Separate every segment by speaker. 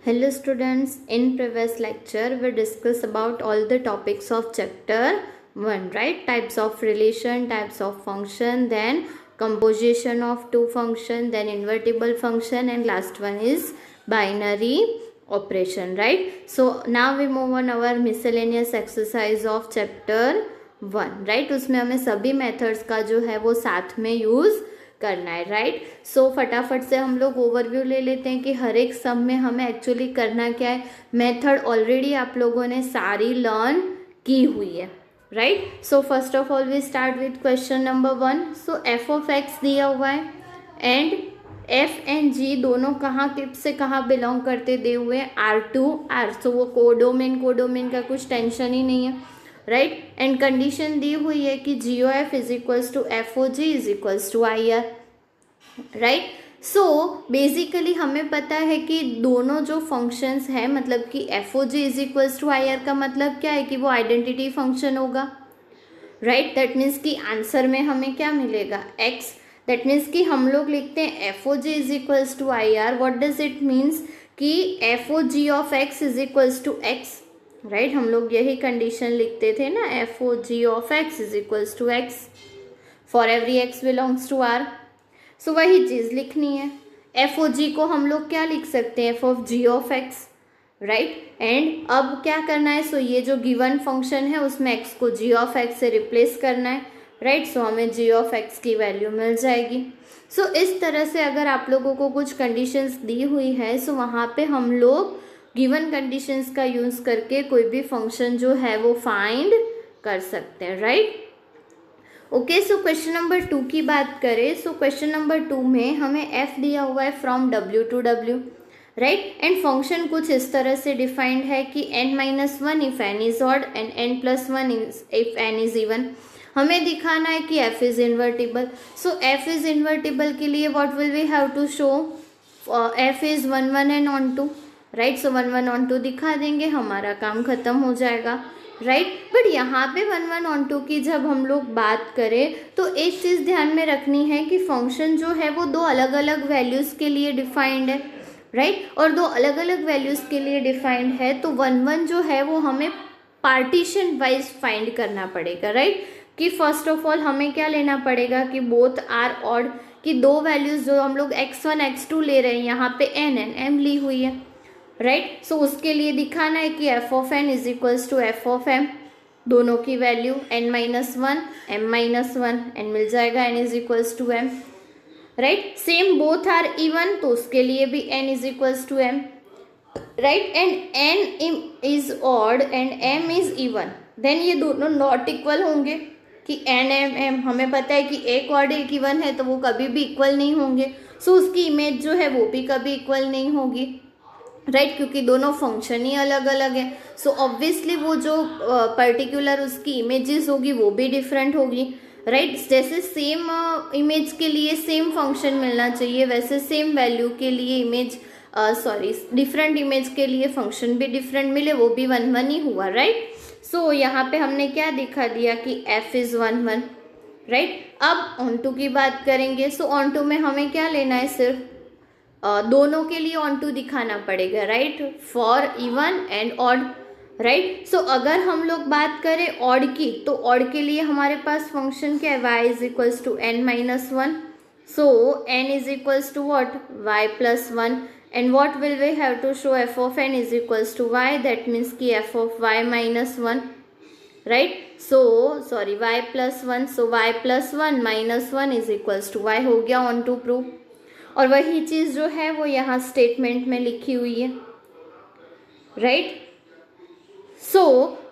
Speaker 1: Hello students, in previous lecture we discussed about all the topics of chapter 1, right? Types of relation, types of function, then composition of two function, then invertible function, and last one is binary operation, right? So now we move on our miscellaneous exercise of chapter 1, right? उसमें हमें सभी methods का जो है वो साथ में use करना है, राइट। सो फटाफट से हम लोग ओवरव्यू ले लेते हैं कि हर एक सम में हमें एक्चुअली करना क्या है। मेथड ऑलरेडी आप लोगों ने सारी लर्न की हुई है, right. So first of all we start with question number 1। So f of x दिया हुआ है एंड एफ एंड जी दोनों कहाँ से कहाँ बिलोंग करते दे हुए हैं, R2R। सो वो कोडोमेन का कुछ टेंशन ही नहीं है, राइट। एंड कंडीशन दी हुई है कि g O F is equals to f O ji is equals to I R, right. So basically हमें पता है कि दोनों जो फंक्शंस हैं, मतलब कि F O ji is equals to I R का मतलब क्या है कि वो आइडेंटिटी फंक्शन होगा, राइट। दैट मीन्स कि आंसर में हमें क्या मिलेगा, एक्स। दैट मीन्स कि हम लोग लिखते हैं F O ji is equals to I R. What does it means कि F O G of x is equals to X, right. हम लोग यही कंडीशन लिखते थे ना, F O G of x is equals to X for every X belongs to R. So वही चीज लिखनी है। एफ ओ जी को हम लोग क्या लिख सकते हैं, f of g of x, right. And अब क्या करना है, सो ये जो गिवन फंक्शन है उसमें एक्स को जी ऑफ एक्स से रिप्लेस करना है, राइट। सो हमें जी ऑफ एक्स की वैल्यू मिल जाएगी। सो इस तरह से अगर आप लोगों को कुछ कंडीशंस दी हुई है, सो वहाँ पे हम लोग गिवन कंडीशंस का यूज करके कोई भी फंक्शन जो है वो फाइंड कर सकते हैं, राइट। ओके, सो क्वेश्चन नंबर 2 की बात करें। सो क्वेश्चन नंबर 2 में हमें एफ दिया हुआ है from W to W, right. And function कुछ इस तरह से डिफाइंड है कि n-1 if n is odd and n+1 if n is even. हमें दिखाना है कि f is invertible. So f is invertible के लिए what will we have to show, f is 1 1 and on 2, right. So 1 1 on 2 दिखा देंगे, हमारा काम खत्म हो जाएगा, राइट। बट यहाँ पे 1 1 ऑन 2 की जब हम लोग बात करें तो एक चीज़ ध्यान में रखनी है कि फंक्शन जो है वो दो अलग अलग वैल्यूज़ के लिए डिफाइंड है, राइट। और दो अलग अलग वैल्यूज़ के लिए डिफाइंड है तो 1 1 जो है वो हमें पार्टीशन वाइज फाइंड करना पड़ेगा, राइट। कि फर्स्ट ऑफ ऑल हमें क्या लेना पड़ेगा कि बोथ आर ऑड, कि दो वैल्यूज़ जो हम लोग x1 x2 ले रहे हैं यहाँ पे m ली हुई है, राइट। सो उसके लिए दिखाना है कि f of n is equals to f of m, दोनों की वैल्यू n-1 m-1 एंड मिल जाएगा n is equals to m, right. Same both are even तो उसके लिए भी n is equals to m, right. And n is odd and m is even, then ये दोनों नॉट इक्वल होंगे कि n m m, हमें पता है कि एक ऑड एक इवन है तो वो कभी भी इक्वल नहीं होंगे। सो उसकी इमेज जो है वो भी कभी इक्वल नहीं होगी, राइट, क्योंकि दोनों फंक्शन ही अलग अलग है। सो ऑब्वियसली वो जो पर्टिकुलर उसकी इमेजेस होगी वो भी डिफरेंट होगी, राइट। जैसे सेम इमेज के लिए सेम फंक्शन मिलना चाहिए, वैसे सेम वैल्यू के लिए इमेज डिफरेंट इमेज के लिए फंक्शन भी डिफरेंट मिले, वो भी 1 1 ही हुआ, राइट। सो यहाँ पे हमने क्या दिखा दिया कि f इज 1 1, राइट। अब ऑन टू की बात करेंगे। सो ऑन टू में हमें क्या लेना है, सिर्फ दोनों के लिए ऑन टू दिखाना पड़ेगा, right, for even and odd, right. So अगर हम लोग बात करें ऑड की तो ऑड के लिए हमारे पास फंक्शन क्या है, y is equals to n-1। So n is equals to what, y+1 and what will we have to show, f of n is equals to y, that means कि f of y-1, right. So sorry y+1, so y+1 -1 is equals to y हो गया on to prove. और वही चीज़ जो है वो यहाँ statement में लिखी हुई है, राइट। सो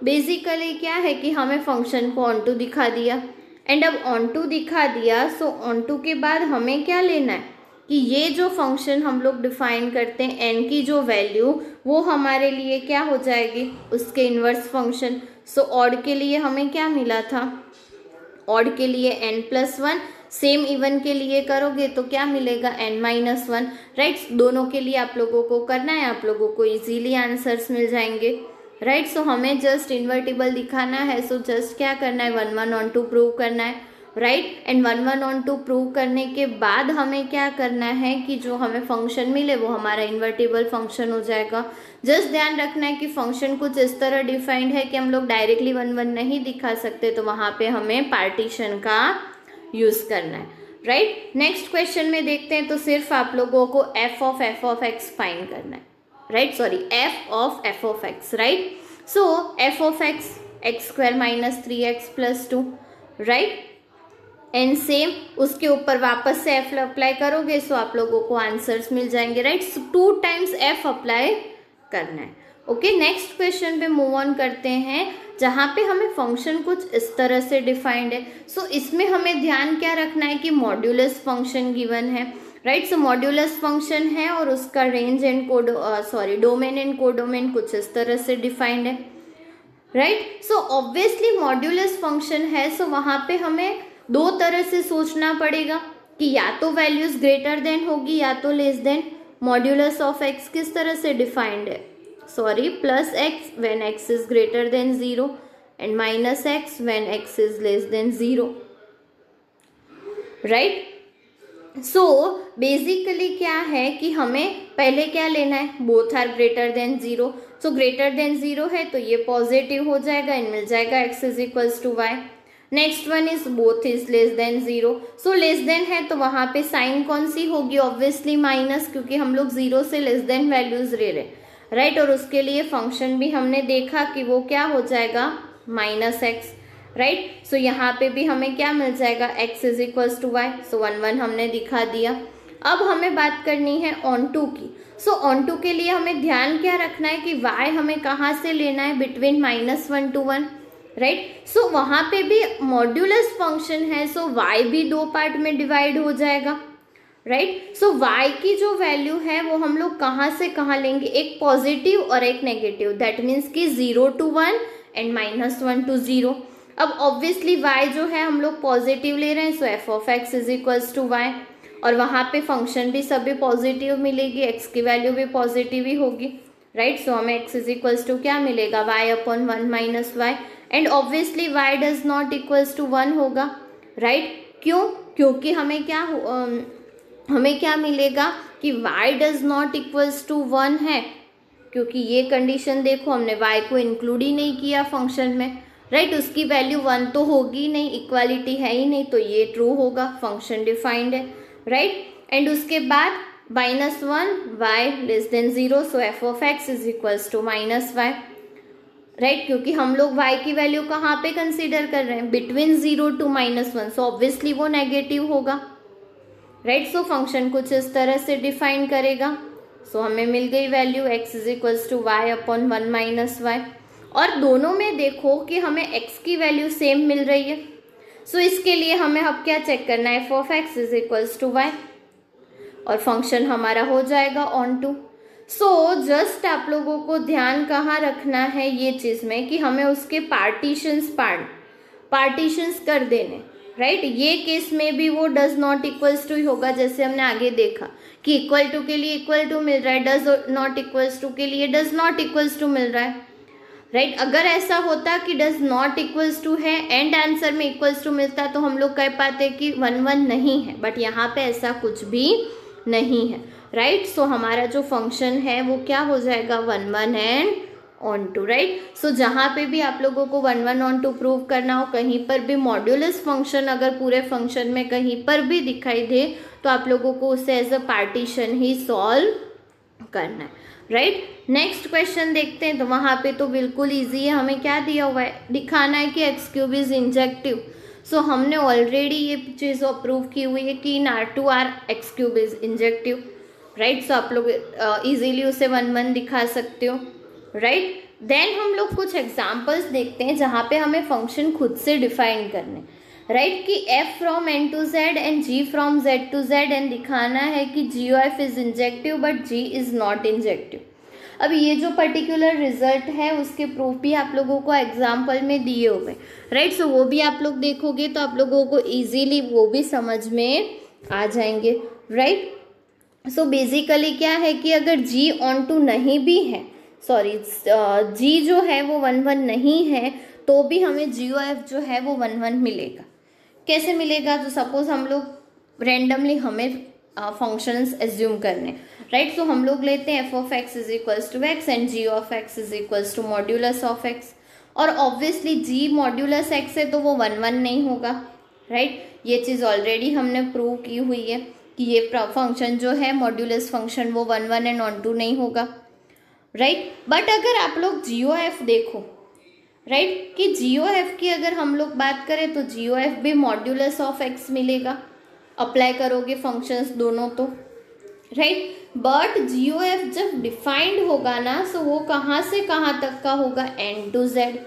Speaker 1: बेसिकली क्या है कि हमें फंक्शन को ऑन टू दिखा दिया एंड अब ऑन टू दिखा दिया। सो ऑन टू के बाद हमें क्या लेना है कि ये जो फंक्शन हम लोग डिफाइन करते हैं n की जो वैल्यू वो हमारे लिए क्या हो जाएगी, उसके इन्वर्स फंक्शन। सो ऑड के लिए हमें क्या मिला था, ऑड के लिए n+1, सेम इवन के लिए करोगे तो क्या मिलेगा n-1, राइट। दोनों के लिए आप लोगों को करना है, आप लोगों को इजीली आंसर्स मिल जाएंगे, राइट। सो हमें जस्ट इन्वर्टिबल दिखाना है। सो जस्ट क्या करना है, 1 1 ऑन टू प्रूव करना है। राइट। एंड 1 1 ऑन 2 प्रूव करने के बाद हमें क्या करना है कि जो हमें फंक्शन मिले वो हमारा इन्वर्टिबल फंक्शन हो जाएगा। जस्ट ध्यान रखना है कि फंक्शन कुछ इस तरह डिफाइंड है कि हम लोग डायरेक्टली 1 1 नहीं दिखा सकते, तो वहां पे हमें पार्टीशन का यूज करना है, राइट। नेक्स्ट क्वेश्चन में देखते हैं, तो सिर्फ आप लोगों को f ऑफ x फाइंड करना है, right, sorry f of x, right. So f of x square minus 3x plus 2, right. And same उसके ऊपर वापस से f अप्लाई करोगे सो आप लोगों को आंसर्स मिल जाएंगे, राइट। 2 टाइम्स f अप्लाई करना है, ओके। नेक्स्ट क्वेश्चन पे मूव ऑन करते हैं, जहाँ पे हमें फंक्शन कुछ इस तरह से डिफाइंड है। सो इसमें हमें ध्यान क्या रखना है कि मॉड्यूलस फंक्शन गिवन है, राइट। सो मॉड्यूलस फंक्शन है और उसका range and domain and codomain कुछ इस तरह से डिफाइंड है, right. So obviously modulus function है, सो वहां पे हमें दो तरह से सोचना पड़ेगा कि या तो वैल्यूज ग्रेटर देन होगी या तो less than. Modulus of x किस तरह से डिफाइंड है, sorry, plus x when x is greater than 0 and minus x when x is less than 0, right. So basically क्या है कि हमें पहले क्या लेना है, both are greater than 0। So greater than 0 है तो ये पॉजिटिव हो जाएगा एंड मिल जाएगा x is equals to y. Next one is both is less than 0। So less than है तो वहां पे साइन कौन सी होगी, ऑब्वियसली माइनस, क्योंकि हम लोग 0 से लेस देन वैल्यूज ले रहे, राइट। और उसके लिए फंक्शन भी हमने देखा कि वो क्या हो जाएगा, माइनस एक्स, राइट। सो यहाँ पे भी हमें क्या मिल जाएगा, x is equals to Y. So 1 1 हमने दिखा दिया। अब हमें बात करनी है ऑन टू की। सो ऑन टू के लिए हमें ध्यान क्या रखना है कि y हमें कहाँ से लेना है, बिटवीन -1 to 1, राइट। सो वहां पे भी मॉड्यूलस फंक्शन है, सो y भी दो पार्ट में डिवाइड हो जाएगा, राइट। सो y की जो वैल्यू है वो हम लोग कहाँ से कहाँ लेंगे, एक पॉजिटिव और एक नेगेटिव, दैट मीन्स कि 0 to 1 एंड -1 to 0। अब ऑब्वियसली y जो है हम लोग पॉजिटिव ले रहे हैं, so f of x is equals to y, और वहां पे फंक्शन भी सभी पॉजिटिव मिलेगी, x की वैल्यू भी पॉजिटिव ही होगी, राइट। सो हमें x इज इक्वल्स टू क्या मिलेगा, y upon 1 minus y, and obviously y does not equals to 1 होगा, राइट। क्यों, क्योंकि हमें क्या मिलेगा कि y does not equals to 1 है, क्योंकि ये कंडीशन देखो हमने y को इंक्लूड ही नहीं किया फंक्शन में, राइट। उसकी वैल्यू 1 तो होगी नहीं, इक्वालिटी है ही नहीं, तो ये ट्रू होगा, फंक्शन डिफाइंड है, राइट। एंड उसके बाद -1 y less than 0, so f of x is equals to minus y, right. क्योंकि हम लोग y की वैल्यू कहाँ पे कंसीडर कर रहे हैं, बिटवीन 0 to -1, सो ऑब्वियसली वो नेगेटिव होगा, राइट। सो फंक्शन कुछ इस तरह से डिफाइन करेगा। सो हमें मिल गई value x is equals to y upon 1 minus y, और दोनों में देखो कि हमें x की वैल्यू सेम मिल रही है। सो इसके लिए हमें अब क्या चेक करना है, f of x is equals to y, और फंक्शन हमारा हो जाएगा ऑन टू। सो जस्ट आप लोगों को ध्यान कहाँ रखना है ये चीज में कि हमें उसके पार्टीशंस कर देने, राइट। ये केस में भी वो डज नॉट इक्वल्स टू ही होगा, जैसे हमने आगे देखा कि इक्वल टू के लिए इक्वल टू मिल रहा है, डज नॉट इक्वल्स टू के लिए डज नॉट इक्वल्स टू मिल रहा है, राइट। अगर ऐसा होता कि डज नॉट इक्वल्स टू है एंड आंसर में इक्वल्स टू मिलता तो हम लोग कह पाते कि 1 1 नहीं है, बट यहाँ पे ऐसा कुछ भी नहीं है, राइट। सो हमारा जो फंक्शन है वो क्या हो जाएगा, 1 1 एंड ऑन टू, राइट। सो जहाँ पे भी आप लोगों को 1 1 ऑन टू प्रूव करना हो, कहीं पर भी मॉड्यूलस फंक्शन अगर पूरे फंक्शन में कहीं पर भी दिखाई दे तो आप लोगों को उसे एज अ पार्टीशन ही सॉल्व करना है, राइट। नेक्स्ट क्वेश्चन देखते हैं, तो वहाँ पे तो बिल्कुल ईजी है, हमें क्या दिया हुआ है, दिखाना है कि X cube is injective. So हमने ऑलरेडी ये चीज़ अप्रूव की हुई है कि in R2R X cube is injective, right. So आप लोग इजीली उसे 1 1 दिखा सकते हो, राइट। देन हम लोग कुछ एग्जांपल्स देखते हैं जहाँ पे हमें फंक्शन खुद से डिफाइन करने, राइट, कि f from n to z and g from z to z, and दिखाना है कि g of f is injective but g is not injective. अब ये जो पर्टिकुलर रिजल्ट है उसके प्रूफ भी आप लोगों को एग्जाम्पल में दिए हुए, राइट। सो वो भी आप लोग देखोगे तो आप लोगों को इजीली वो भी समझ में आ जाएंगे, राइट। सो बेसिकली क्या है कि अगर g ऑन टू नहीं भी है, सॉरी g जो है वो 1 1 नहीं है, तो भी हमें g of f जो है वो 1 1 मिलेगा, कैसे मिलेगा? तो सपोज हम लोग रेंडमली हमें फंक्शंस एज्यूम करने, राइट? सो हम लोग लेते हैं f of x is equals to x and g of x is equals to modulus of x, और ऑब्वियसली जी मॉड्यूलस एक्स है तो वो 1 1 नहीं होगा, राइट? ये चीज़ ऑलरेडी हमने प्रूव की हुई है कि ये फंक्शन जो है मॉड्यूलस फंक्शन वो 1 1 एंड ऑन टू नहीं होगा, राइट? बट अगर आप लोग जी ओ एफ देखो, राइट, कि जी ओ एफ की अगर हम लोग बात करें तो जी ओ एफ भी मॉड्यूलस ऑफ एक्स मिलेगा, अप्लाई करोगे फंक्शंस दोनों तो, right? But g O f जब डिफाइंड होगा ना, सो वो कहाँ से कहाँ तक का होगा? N to z,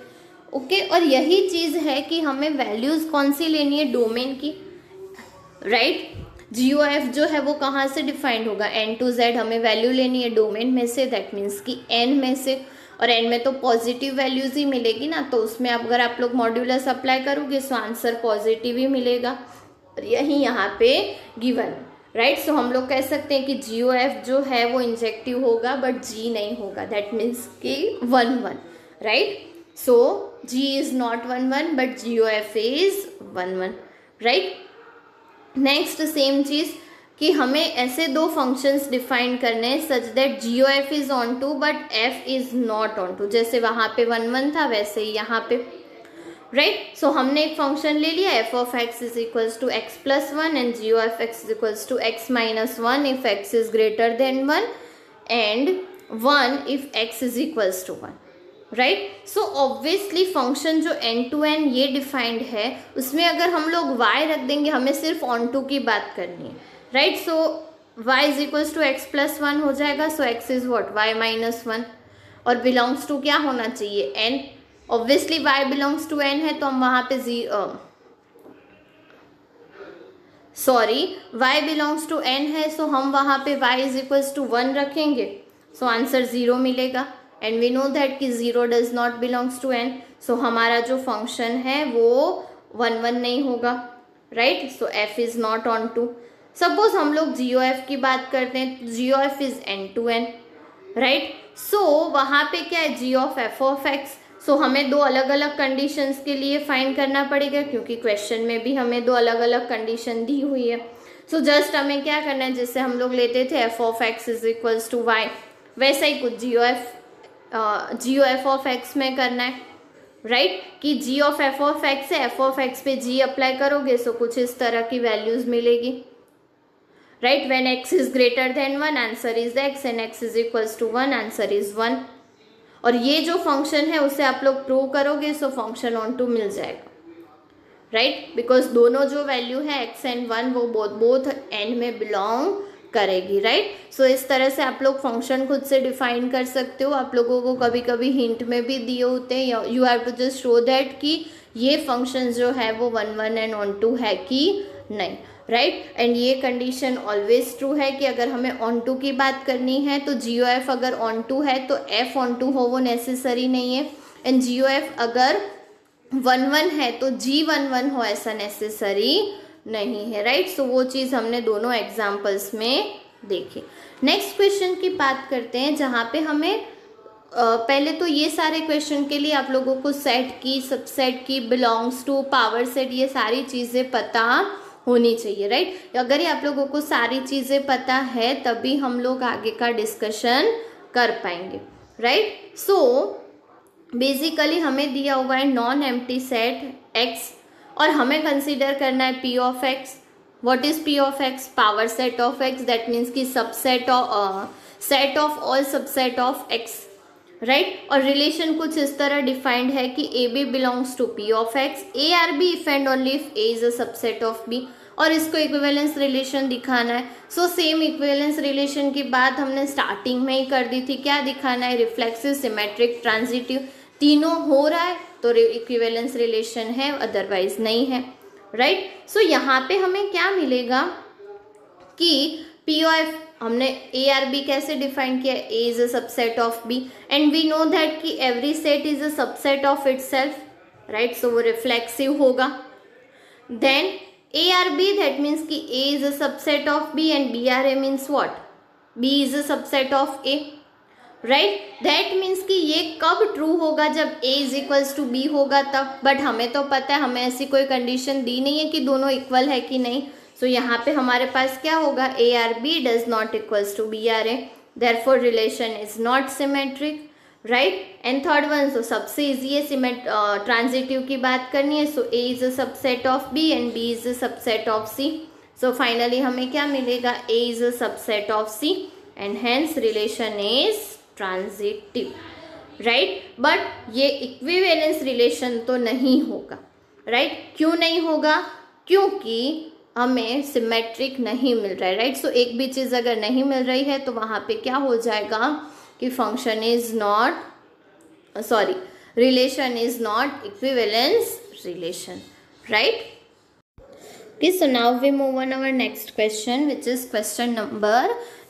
Speaker 1: okay? और यही चीज़ है कि हमें वैल्यूज कौन सी लेनी है? डोमेन की, राइट? जी ओ एफ जो है वो कहाँ से डिफाइंड होगा? एन टू जेड हमें वैल्यू लेनी है डोमेन में से, दैट मीन्स कि एन में से, और एन में तो पॉजिटिव वैल्यूज ही मिलेगी ना, तो उसमें अगर आप लोग मॉड्यूलस अप्लाई करोगे सो आंसर पॉजिटिव ही मिलेगा, और यही यहाँ पे गिवन, राइट? सो हम लोग कह सकते हैं कि जी ओ एफ जो है वो इंजेक्टिव होगा बट जी नहीं होगा, दैट मीन्स कि 1 1, right? So g is not 1 1 but g O F is 1 1, right? Next same चीज कि हमें ऐसे दो फंक्शंस डिफाइन करने हैं such that g O F is onto but f is not onto, जैसे वहां पे 1 1 था वैसे ही यहाँ पे, राइट? सो हमने एक फंक्शन ले लिया f of x is equals to x plus 1 and g O f x is equals to x minus 1 if x is greater than 1 and 1 if x is equals to 1, right? So obviously function जो n to n ये defined है उसमें अगर हम लोग y रख देंगे, हमें सिर्फ ऑन टू की बात करनी है, right? So y is equals to x plus 1 हो जाएगा, so x is what? y minus 1, और बिलोंग्स टू क्या होना चाहिए? n, obviously y belongs to n है तो हम वहां पे y बिलोंग्स टू n है, सो हम वहां पे y इज इक्वल्स टू 1 रखेंगे, सो आंसर 0 मिलेगा, एंड वी नो दैट कि 0 does not belongs to n, so हमारा जो फंक्शन है वो 1 1 नहीं होगा, right? So f is not onto. Suppose हम लोग जी ओ एफ की बात करते हैं, G O F is N to N, right? So वहां पे क्या है? G of F of X, so हमें दो अलग अलग कंडीशंस के लिए फाइंड करना पड़ेगा क्योंकि क्वेश्चन में भी हमें दो अलग अलग कंडीशन दी हुई है। सो जस्ट हमें क्या करना है, जैसे हम लोग लेते थे f of x is equals to y, वैसा ही कुछ g O f of x में करना है, राइट? कि g of F of x है, एफ ऑफ एक्स पे जी अप्लाई करोगे सो कुछ इस तरह की वैल्यूज मिलेगी, right? When x is greater than 1 answer is x and x is equals to 1 answer is 1, और ये जो फंक्शन है उसे आप लोग प्रूव करोगे सो फंक्शन ऑन टू मिल जाएगा, राइट? बिकॉज दोनों जो वैल्यू है x एंड 1 वो बोथ n में बिलोंग करेगी, राइट? सो इस तरह से आप लोग फंक्शन खुद से डिफाइन कर सकते हो, आप लोगों को कभी कभी हिंट में भी दिए होते हैं, you have to just show that कि ये फंक्शन जो है वो 1 1 एंड ऑन टू है कि नहीं, राइट? एंड ये कंडीशन ऑलवेज ट्रू है कि अगर हमें ऑन टू की बात करनी है तो जी ओ एफ अगर ऑन टू है तो एफ ऑन टू हो वो नेसेसरी नहीं है, एंड जी ओ एफ अगर 1 1 है तो जी 1 1 हो ऐसा नेसेसरी नहीं है, राइट? सो वो चीज़ हमने दोनों एग्जाम्पल्स में देखी। नेक्स्ट क्वेश्चन की बात करते हैं जहाँ पे हमें पहले तो ये सारे क्वेश्चन के लिए आप लोगों को सेट की, सबसेट की, बिलोंग्स टू, पावर सेट, ये सारी चीज़ें पता होनी चाहिए, राइट? अगर ये आप लोगों को सारी चीज़ें पता है तभी हम लोग आगे का डिस्कशन कर पाएंगे, राइट? सो बेसिकली हमें दिया हुआ है नॉन एम्प्टी सेट x और हमें कंसीडर करना है p of x। What is p of x? Power set of x, that means कि subset set of all subset of x, right? और रिलेशन कुछ इस तरह डिफाइंड है कि A B belongs to P of X, A R B if and only if A is a subset of B, और इसको equivalence relation दिखाना है। सो सेम इक्विवेलेंस रिलेशन की बात हमने स्टार्टिंग में ही कर दी थी, क्या दिखाना है? रिफ्लेक्सिव, सिमेट्रिक, ट्रांजिटिव, तीनों हो रहा है तो इक्विवेलेंस रिलेशन है, अदरवाइज नहीं है, राइट? सो यहाँ पे हमें क्या मिलेगा कि पी ऑफ, हमने ए आर बी कैसे डिफाइन किया? A is a subset of B and we know that कि every set is a subset of itself, right? So वो रिफ्लेक्सिव होगा। Then A R B, that means कि A is a subset of B and B R A means what? B is a subset of A, right. That means कि ये कब true होगा, जब a is equals to B होगा तब। But हमें तो पता है, हमें ऐसी कोई कंडीशन दी नहीं है कि दोनों इक्वल है कि नहीं। सो यहाँ पे हमारे पास क्या होगा, a R b does not equals to b R a, therefore relation is not symmetric, right. And third one, so सबसे इजी है ट्रांजिटिव की बात करनी है। So a is a subset of b and b is a subset of c। So finally हमें क्या मिलेगा, a is a subset of c and hence relation is transitive, right. But ये equivalence relation तो नहीं होगा, right. क्यों नहीं होगा, क्योंकि हमें सिमेट्रिक नहीं मिल रहा है, राइट। सो एक भी चीज अगर नहीं मिल रही है तो वहां पे क्या हो जाएगा कि function is not, sorry, relation is not equivalence relation, right. Okay, so now we move on our next question, which is question number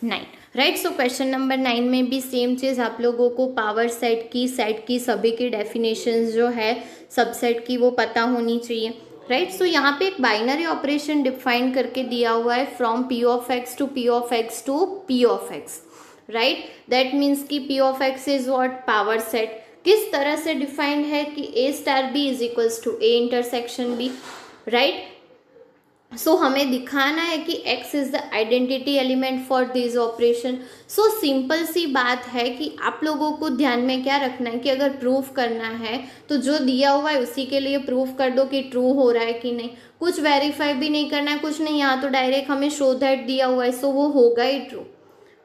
Speaker 1: 9, right. So question number 9 में भी सेम चीज़, आप लोगों को पावर सेट की, सेट की सभी की definitions जो है सबसेट की वो पता होनी चाहिए, राइट। सो यहाँ पे एक बाइनरी ऑपरेशन डिफाइन करके दिया हुआ है, from p of x to p of x to p of x, right. That means कि p of x is what, power set. किस तरह से डिफाइंड है कि a star b is equals to a intersection b, right. So हमें दिखाना है कि x is the identity element for this operation. So simple सी बात है कि आप लोगों को ध्यान में क्या रखना है कि अगर प्रूफ करना है तो जो दिया हुआ है उसी के लिए प्रूफ कर दो कि ट्रू हो रहा है कि नहीं, कुछ वेरीफाई भी नहीं करना है, कुछ नहीं। यहाँ तो डायरेक्ट हमें शो दैट दिया हुआ है, सो वो होगा ही ट्रू,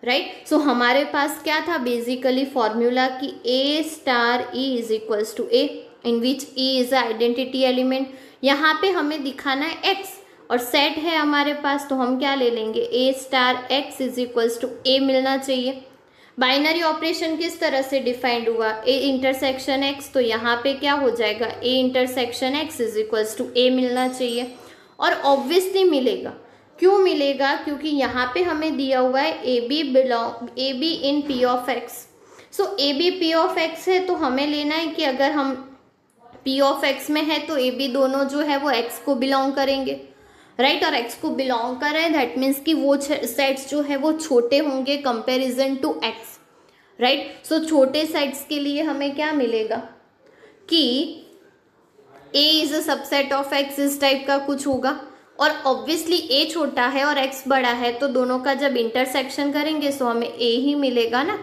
Speaker 1: राइट। सो हमारे पास क्या था बेसिकली फॉर्मूला कि a star e is equals to a, in which e is the identity element. यहाँ पे हमें दिखाना है x और सेट है हमारे पास, तो हम क्या ले लेंगे, a star x is equals to a मिलना चाहिए। बाइनरी ऑपरेशन किस तरह से डिफाइंड हुआ, a इंटरसेक्शन x, तो यहाँ पे क्या हो जाएगा, a intersection x is equals to a मिलना चाहिए। और ऑब्वियसली मिलेगा, क्यों मिलेगा, क्योंकि यहाँ पे हमें दिया हुआ है a b in p of x। So a b p of x है, तो हमें लेना है कि अगर हम p ऑफ x में है तो ए बी दोनों जो है वो x को बिलोंग करेंगे, राइट। और x को बिलोंग कर रहे हैं, दैट मीन्स कि वो सेट्स जो है वो छोटे होंगे कंपैरिजन टू x, राइट। सो छोटे सेट्स के लिए हमें क्या मिलेगा कि a is a subset of x, इस टाइप का कुछ होगा। और ऑब्वियसली a छोटा है और x बड़ा है, तो दोनों का जब इंटरसेक्शन करेंगे सो हमें a ही मिलेगा ना।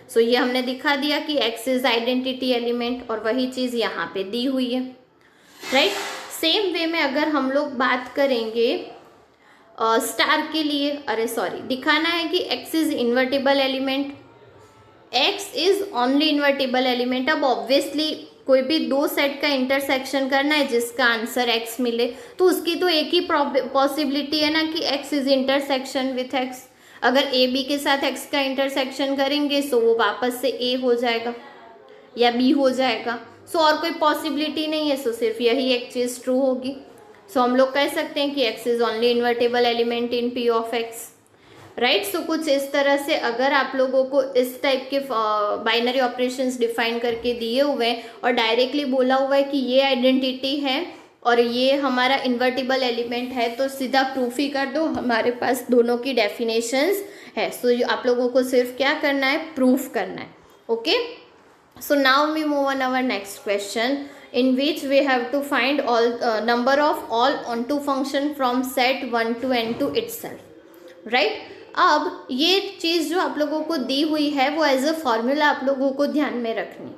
Speaker 1: सो ये हमने दिखा दिया कि x इज आइडेंटिटी एलिमेंट, और वही चीज यहाँ पे दी हुई है, राइट। सेम वे में अगर हम लोग बात करेंगे स्टार के लिए, अरे सॉरी, दिखाना है कि x is invertible element, x is only invertible element. अब ऑब्वियसली कोई भी दो सेट का इंटरसेक्शन करना है जिसका आंसर x मिले, तो उसकी तो एक ही पॉसिबिलिटी है ना कि x is intersection with x। अगर a b के साथ x का इंटरसेक्शन करेंगे सो वो वापस से a हो जाएगा या b हो जाएगा। सो और कोई पॉसिबिलिटी नहीं है, सो सिर्फ यही एक चीज ट्रू होगी। सो हम लोग कह सकते हैं कि x is only invertible element in p of x, right. So कुछ इस तरह से अगर आप लोगों को इस टाइप के बाइनरी ऑपरेशंस डिफाइन करके दिए हुए हैं और डायरेक्टली बोला हुआ है कि ये आइडेंटिटी है और ये हमारा इन्वर्टिबल एलिमेंट है, तो सीधा प्रूफ ही कर दो, हमारे पास दोनों की डेफिनेशंस है। सो आप लोगों को सिर्फ क्या करना है, प्रूफ करना है, okay. So now we move on our next question, in which we have to find all number of all onto function from set 1 to n to itself, right। अब ये चीज जो आप लोगों को दी हुई है वो एज अ फॉर्मूला आप लोगों को ध्यान में रखनी,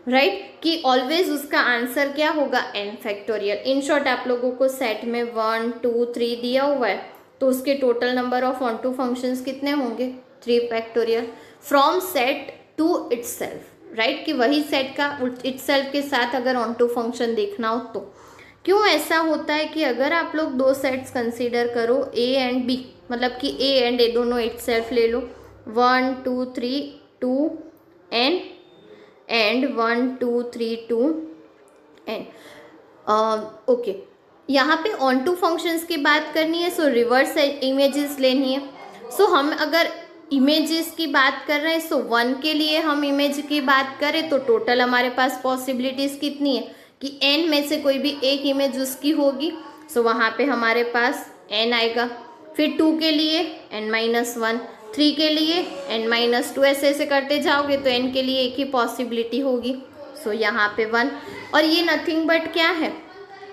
Speaker 1: राइट, कि ऑलवेज उसका आंसर क्या होगा, n फैक्टोरियल। इन शॉर्ट आप लोगों को सेट में 1 2 3 दिया हुआ है, तो उसके total number of onto functions कितने होंगे, 3 factorial from set to itself, right, कि वही सेट का इटसेल्फ के साथ अगर ऑन टू फंक्शन देखना हो तो। क्यों ऐसा होता है कि अगर आप लोग दो सेट्स कंसीडर करो a एंड b, मतलब कि a एंड a दोनों इटसेल्फ ले लो, 1 2 3 2 n एंड 1 2 3 2 n, ओके। यहाँ पे ऑन टू फंक्शंस की बात करनी है, सो रिवर्स इमेजेस लेनी है। सो हम अगर इमेजेस की बात कर रहे हैं, सो 1 के लिए हम इमेज की बात करें तो टोटल हमारे पास पॉसिबिलिटीज कितनी है कि n में से कोई भी एक इमेज उसकी होगी, सो वहाँ पे हमारे पास n आएगा। फिर 2 के लिए n-1, 3 के लिए n-2 ऐसे ऐसे करते जाओगे तो n के लिए एक ही पॉसिबिलिटी होगी, सो यहाँ पे 1। और ये नथिंग बट क्या है,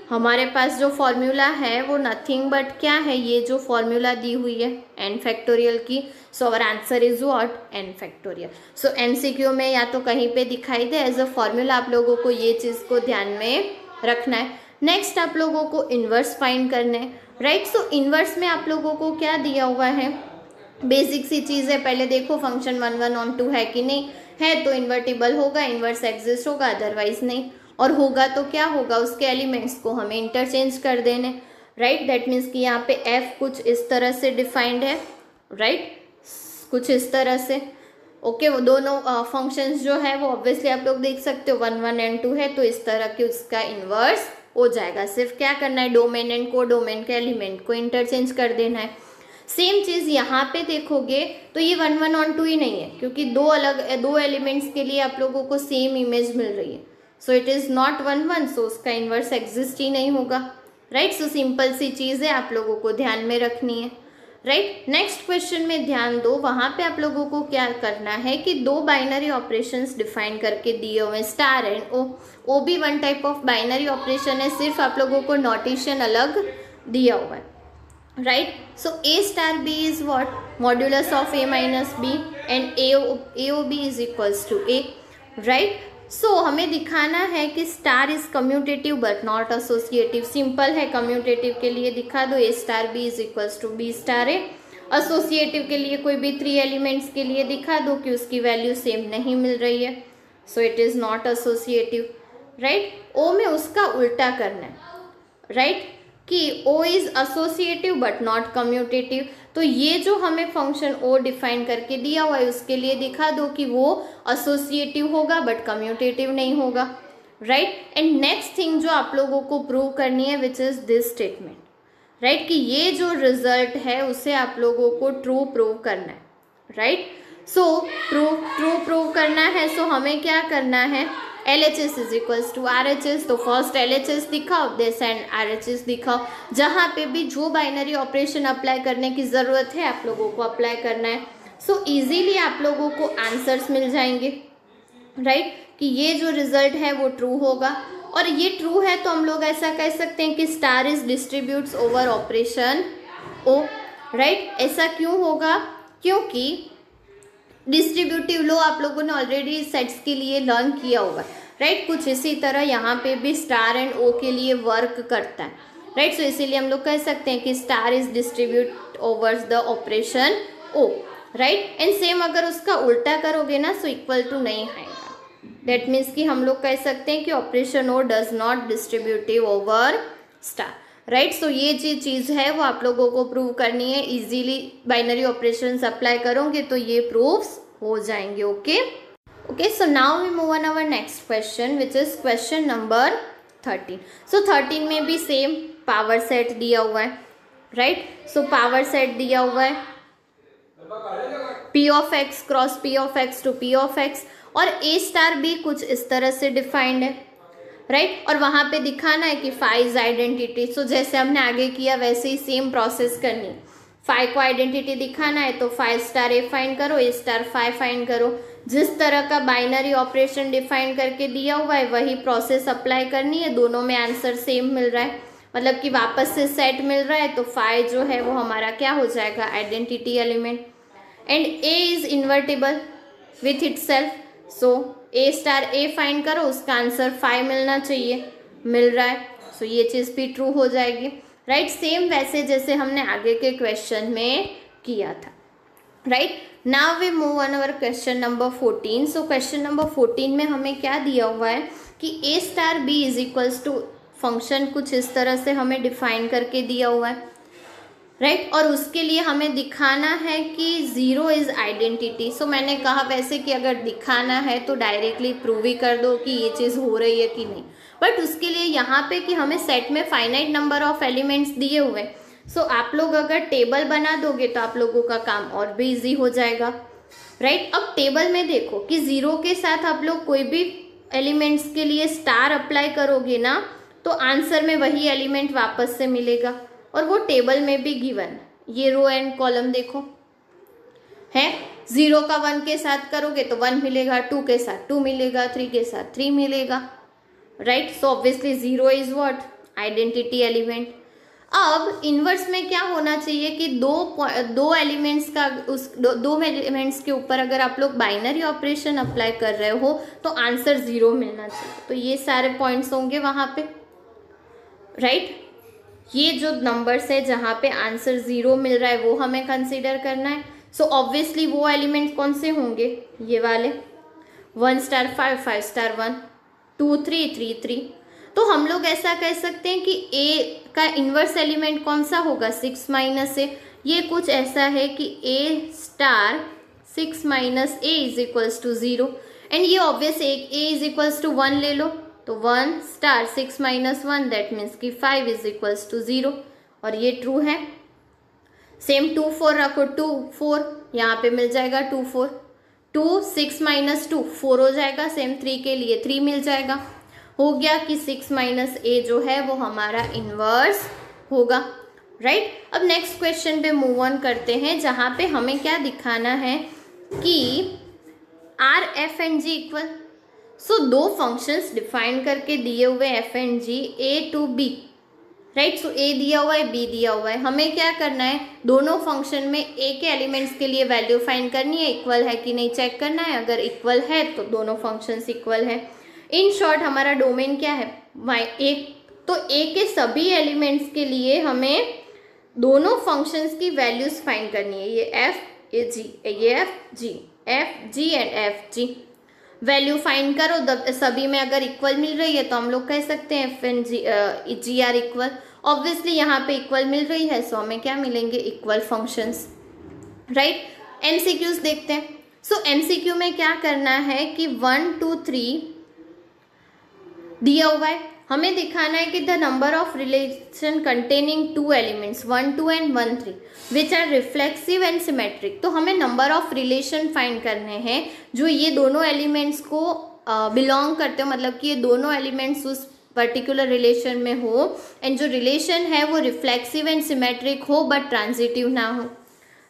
Speaker 1: हमारे पास जो फॉर्मूला है वो नथिंग बट क्या है, ये जो फॉर्मूला दी हुई है n फैक्टोरियल की, so our answer is what n factorial. So MCQ में या तो कहीं पे दिखाई दे एज अ फॉर्मूला, आप लोगों को ये चीज़ को ध्यान में रखना है। नेक्स्ट आप लोगों को इन्वर्स फाइंड करना है, राइट। सो इन्वर्स में आप लोगों को क्या दिया हुआ है, बेसिक सी चीज़ है। पहले देखो फंक्शन 1 1 ऑन 2 है कि नहीं है, तो इन्वर्टिबल होगा, इन्वर्स एग्जिस्ट होगा, अदरवाइज नहीं। और होगा तो क्या होगा, उसके एलिमेंट्स को हमें इंटरचेंज कर देने, राइट। दैट मीन्स कि यहाँ पे f कुछ इस तरह से डिफाइंड है, राइट, कुछ इस तरह से, ओके। वो दोनों फंक्शंस जो है वो ऑब्वियसली आप लोग देख सकते हो 1 1 एंड 2 है, तो इस तरह के उसका इन्वर्स हो जाएगा। सिर्फ क्या करना है, डोमेन एंड को डोमेन के एलिमेंट को इंटरचेंज कर देना है। सेम चीज़ यहाँ पे देखोगे तो ये 1 1 ऑन 2 ही नहीं है, क्योंकि दो एलिमेंट्स के लिए आप लोगों को सेम इमेज मिल रही है, सो इट इज़ नॉट 1 1, सो उसका इन्वर्स एग्जिस्ट ही नहीं होगा, राइट। सो सिंपल सी चीज़ है, आप लोगों को ध्यान में रखनी है, राइट। नेक्स्ट क्वेश्चन में ध्यान दो, वहाँ पे आप लोगों को क्या करना है कि 2 बाइनरी ऑपरेशंस डिफाइन करके दिए हुए स्टार एंड ओ भी one type of binary operation है, सिर्फ आप लोगों को नोटेशन अलग दिया हुआ है, right. So A star B is what, modulus of A minus B and A O B is equals to A, right. So हमें दिखाना है कि star is commutative but not associative. Simple है, कम्यूटेटिव के लिए दिखा दो A star B is equals to B star A, associative के लिए कोई भी 3 एलिमेंट्स के लिए दिखा दो कि उसकी वैल्यू सेम नहीं मिल रही है, so it is not associative, right. O में उसका उल्टा करना है, राइट, कि O is associative but not commutative. तो ये जो हमें फंक्शन O डिफाइन करके दिया हुआ है उसके लिए दिखा दो कि वो एसोसिएटिव होगा बट कम्यूटेटिव नहीं होगा, राइट। एंड नेक्स्ट थिंग जो आप लोगों को प्रूव करनी है which is this statement, right, कि ये जो रिजल्ट है उसे आप लोगों को ट्रू प्रूव करना है, राइट। सो ट्रू प्रूव करना है, सो हमें क्या करना है, LHS is equals to RHS, तो फर्स्ट LHS दिखाओ दिस एंड RHS दिखाओ। जहाँ पे भी जो बाइनरी ऑपरेशन अप्लाई करने की ज़रूरत है आप लोगों को अप्लाई करना है, सो इजीली आप लोगों को आंसर्स मिल जाएंगे, राइट, कि ये जो रिजल्ट है वो ट्रू होगा। और ये ट्रू है तो हम लोग ऐसा कह सकते हैं कि star is distributes over operation O, right. ऐसा क्यों होगा, क्योंकि डिस्ट्रीब्यूटिव लॉ आप लोगों ने ऑलरेडी सेट्स के लिए लर्न किया होगा, राइट। कुछ इसी तरह यहाँ पे भी स्टार एंड ओ के लिए वर्क करता है, राइट। सो इसीलिए हम लोग कह सकते हैं कि star is distribute over the operation o, right. And same अगर उसका उल्टा करोगे ना, सो इक्वल टू नहीं आएगा। दैट मीन्स कि हम लोग कह सकते हैं कि operation O does not distributive over star, right. So ये चीज़ है वो आप लोगों को प्रूव करनी है। इजीली बाइनरी ऑपरेशंस अप्लाई करोगे तो ये प्रूव्स हो जाएंगे, okay. So now we move on our next question which is question number 13। सो 13 में भी सेम पावर सेट दिया हुआ है, राइट। सो पावर सेट दिया हुआ है P of x cross P of x to P of x, और A स्टार भी कुछ इस तरह से डिफाइंड है, राइट। और वहाँ पे दिखाना है कि फाई इज आइडेंटिटी। सो जैसे हमने आगे किया वैसे ही सेम प्रोसेस करनी, फाई को आइडेंटिटी दिखाना है तो फाई स्टार ए फाइंड करो, ए स्टार फाई फाइंड करो। जिस तरह का बाइनरी ऑपरेशन डिफाइन करके दिया हुआ है वही प्रोसेस अप्लाई करनी है। दोनों में आंसर सेम मिल रहा है, मतलब कि वापस से सेट मिल रहा है, तो फाई जो है वो हमारा क्या हो जाएगा, identity element. And A is invertible with itself, so A star A find करो, उसका आंसर 5 मिलना चाहिए, मिल रहा है, सो ये चीज़ भी ट्रू हो जाएगी, राइट। सेम वैसे जैसे हमने आगे के क्वेश्चन में किया था, right. Now we move on our question number 14। So question number 14 में हमें क्या दिया हुआ है कि ए स्टार बी इज इक्वल्स टू फंक्शन कुछ इस तरह से हमें डिफाइन करके दिया हुआ है, राइट। और उसके लिए हमें दिखाना है कि 0 इज आइडेंटिटी। सो मैंने कहा वैसे कि अगर दिखाना है तो डायरेक्टली प्रूव ही कर दो कि ये चीज़ हो रही है कि नहीं, बट उसके लिए यहाँ पे कि हमें सेट में फाइनाइट नंबर ऑफ एलिमेंट्स दिए हुए हैं। सो आप लोग अगर टेबल बना दोगे तो आप लोगों का काम और भी ईजी हो जाएगा, राइट। अब टेबल में देखो कि 0 के साथ आप लोग कोई भी एलिमेंट्स के लिए स्टार अप्लाई करोगे ना, तो आंसर में वही एलिमेंट वापस से मिलेगा, और वो टेबल में भी गिवन। ये रो एंड कॉलम देखो, है। 0 का 1 के साथ करोगे तो 1 मिलेगा, 2 के साथ 2 मिलेगा, 3 के साथ 3 मिलेगा, right. So obviously 0 is what, identity element. अब इनवर्स में क्या होना चाहिए कि दो एलिमेंट्स का दो एलिमेंट्स के ऊपर अगर आप लोग बाइनरी ऑपरेशन अप्लाई कर रहे हो तो आंसर 0 मिलना चाहिए। तो ये सारे पॉइंट्स होंगे वहां पे, राइट। ये जो नंबर्स है जहां पे आंसर 0 मिल रहा है वो हमें कंसीडर करना है। सो ऑब्वियसली वो एलिमेंट कौन से होंगे, ये वाले 1 स्टार 5, 5 स्टार 1, 2 3 3 3। तो हम लोग ऐसा कह सकते हैं कि A का इन्वर्स एलिमेंट कौन सा होगा, 6 माइनस ए। ये कुछ ऐसा है कि A star 6 minus A is equals to 0। And ये obvious A is equals to 1 ले लो, तो 1 स्टार 6 माइनस 1 दैट मीन्स कि 5 इज इक्वल्स टू 0, और ये ट्रू है। सेम 2 4 रखो, 2 4 यहाँ पे मिल जाएगा 2 4, 2 6 माइनस 2 4 हो जाएगा, सेम 3 के लिए 3 मिल जाएगा। हो गया कि 6 माइनस ए जो है वो हमारा इनवर्स होगा, राइट। अब नेक्स्ट क्वेश्चन पे मूव ऑन करते हैं जहां पे हमें क्या दिखाना है कि are F and G equal. So दो फंक्शंस डिफाइन करके दिए हुए F and G A to B, right. So A दिया हुआ है, बी दिया हुआ है, हमें क्या करना है, दोनों फंक्शन में ए के एलिमेंट्स के लिए वैल्यू फाइंड करनी है, इक्वल है कि नहीं चेक करना है। अगर इक्वल है तो दोनों फंक्शंस इक्वल है। इन शॉर्ट हमारा डोमेन क्या है, तो ए के सभी एलिमेंट्स के लिए हमें दोनों फंक्शंस की वैल्यूज फाइंड करनी है। ये एफ, ये जी, ये F G and F G. Value find करो, सभी में अगर इक्वल मिल रही है तो हम लोग कह सकते हैं f and g are equal. Obviously यहाँ पे इक्वल मिल रही है, सो हमें क्या मिलेंगे, इक्वल फंक्शंस, राइट। एमसीक्यूज देखते हैं। सो एमसीक्यू में क्या करना है कि 1 2 3 दिया हुआ है, हमें दिखाना है कि the number of relation containing 2 elements 1 2 and 1 3 which are reflexive and symmetric. तो हमें नंबर ऑफ रिलेशन फाइंड करने हैं जो ये दोनों एलिमेंट्स को बिलोंग करते हो, मतलब कि ये दोनों एलिमेंट्स उस पर्टिकुलर रिलेशन में हो, एंड जो रिलेशन है वो रिफ्लेक्सिव एंड सिमेट्रिक हो बट ट्रांजिटिव ना हो,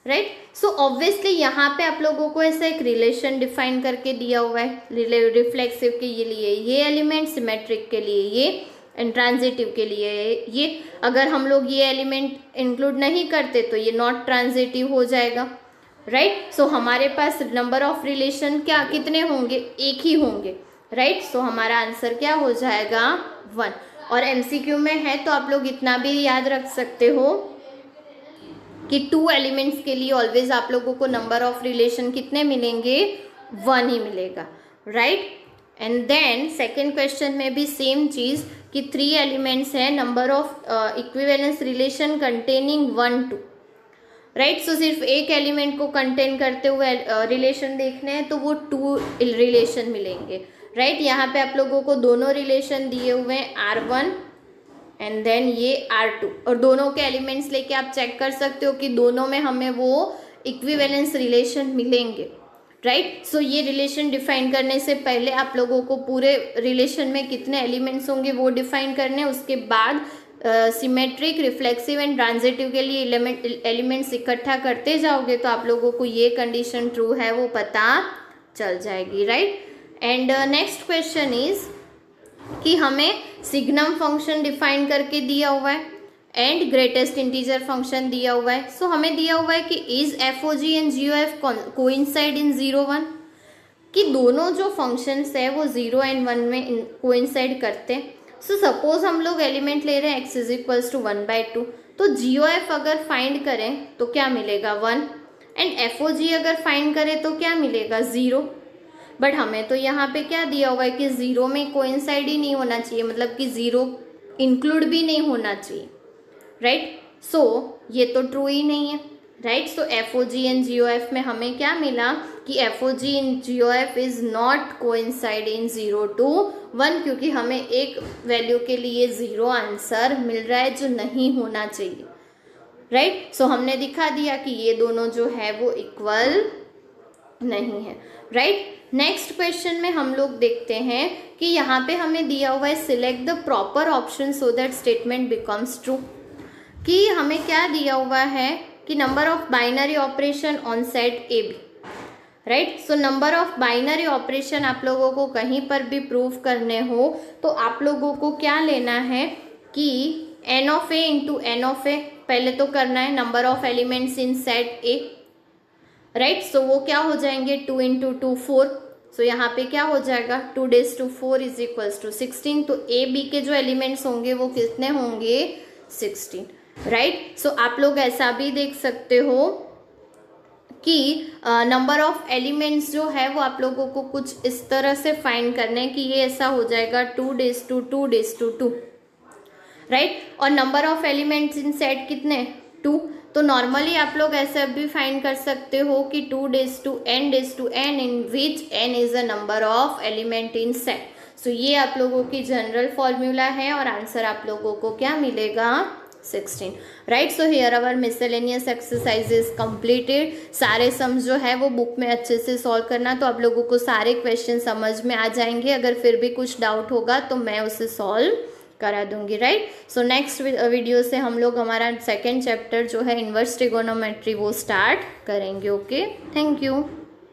Speaker 1: राइट। सो ऑब्वियसली यहाँ पे आप लोगों को ऐसा एक रिलेशन डिफाइन करके दिया हुआ है, रिफ्लेक्सिव के लिए ये एलिमेंट, सिमेट्रिक के लिए ये, एंड ट्रांजिटिव के लिए ये। अगर हम लोग ये एलिमेंट इंक्लूड नहीं करते तो ये नॉट ट्रांजिटिव हो जाएगा, राइट। सो हमारे पास नंबर ऑफ रिलेशन क्या कितने होंगे, एक ही होंगे, राइट। सो हमारा आंसर क्या हो जाएगा, 1। और एमसीक्यू में है तो आप लोग इतना भी याद रख सकते हो कि 2 एलिमेंट्स के लिए ऑलवेज आप लोगों को नंबर ऑफ रिलेशन कितने मिलेंगे, 1 ही मिलेगा, right. And then second question में भी सेम चीज कि 3 एलिमेंट्स है, number of equivalence relation containing 1 2, right. So सिर्फ एक एलिमेंट को कंटेन करते हुए रिलेशन देखने हैं तो वो 2 रिलेशन मिलेंगे, राइट। यहाँ पे आप लोगों को दोनों रिलेशन दिए हुए हैं R1 एंड देन ये R2, और दोनों के एलिमेंट्स लेके आप चेक कर सकते हो कि दोनों में हमें वो इक्विवेलेंस रिलेशन मिलेंगे, राइट। सो ये रिलेशन डिफाइन करने से पहले आप लोगों को पूरे रिलेशन में कितने एलिमेंट्स होंगे वो डिफाइन करने, उसके बाद सिमेट्रिक, रिफ्लेक्सिव एंड ट्रांजिटिव के लिए एलिमेंट्स इकट्ठा करते जाओगे तो आप लोगों को ये कंडीशन ट्रू है वो पता चल जाएगी, right. And next question is कि हमें सिग्नम फंक्शन डिफाइन करके दिया हुआ है एंड ग्रेटेस्ट इंटीजर फंक्शन दिया हुआ है। सो हमें दिया हुआ है कि is FOG and जीओएफ coincide in 0 1, कि दोनों जो फंक्शंस है वो 0 एंड 1 में कोइंसाइड करते हैं। सो सपोज हम लोग एलिमेंट ले रहे हैं x इज इक्वल्स टू 1/2, तो जीओएफ अगर फाइंड करें तो क्या मिलेगा, 1, एंड एफओजी अगर फाइंड करें तो क्या मिलेगा, 0। बट हमें तो यहाँ पे क्या दिया हुआ है कि 0 में कोइंसाइड ही नहीं होना चाहिए, मतलब कि 0 इंक्लूड भी नहीं होना चाहिए, राइट। सो ये तो ट्रू ही नहीं है, right. So FOG and GOF में हमें क्या मिला कि FOG in GOF is not coincide in 0 to 1, क्योंकि हमें एक वैल्यू के लिए 0 आंसर मिल रहा है जो नहीं होना चाहिए, राइट। सो हमने दिखा दिया कि ये दोनों जो है वो इक्वल नहीं है, राइट। नेक्स्ट क्वेश्चन में हम लोग देखते हैं कि यहाँ पे हमें दिया हुआ है select the proper option so that statement becomes true, कि हमें क्या दिया हुआ है कि number of binary operation on set A B, right. So number of binary operation आप लोगों को कहीं पर भी प्रूव करने हो तो आप लोगों को क्या लेना है कि N of A into N of A पहले तो करना है, number of elements in set A, right. So वो क्या हो जाएंगे 2 इंटू 2 4। सो यहाँ पे क्या हो जाएगा 2 days to 4 is equals to 16। तो ए बी के जो एलिमेंट्स होंगे वो कितने होंगे 16, राइट। सो आप लोग ऐसा भी देख सकते हो कि नंबर ऑफ एलिमेंट्स जो है वो आप लोगों को कुछ इस तरह से फाइंड करना है कि ये ऐसा हो जाएगा 2 days to 2 days to 2, right. और number of elements in set कितने 2। तो नॉर्मली आप लोग ऐसे भी फाइंड कर सकते हो कि 2 days to n in which n is a number of element in set. So ये आप लोगों की जनरल फॉर्मूला है और आंसर आप लोगों को क्या मिलेगा 16, right. So here our miscellaneous exercise is completed. सारे सम्स जो है वो बुक में अच्छे से सॉल्व करना, तो आप लोगों को सारे क्वेश्चन समझ में आ जाएंगे। अगर फिर भी कुछ डाउट होगा तो मैं उसे सॉल्व करा दूंगी, राइट। सो नेक्स्ट वीडियो से हम लोग हमारा सेकेंड चैप्टर जो है इनवर्स ट्रिगोनोमेट्री वो स्टार्ट करेंगे। Okay, thank you.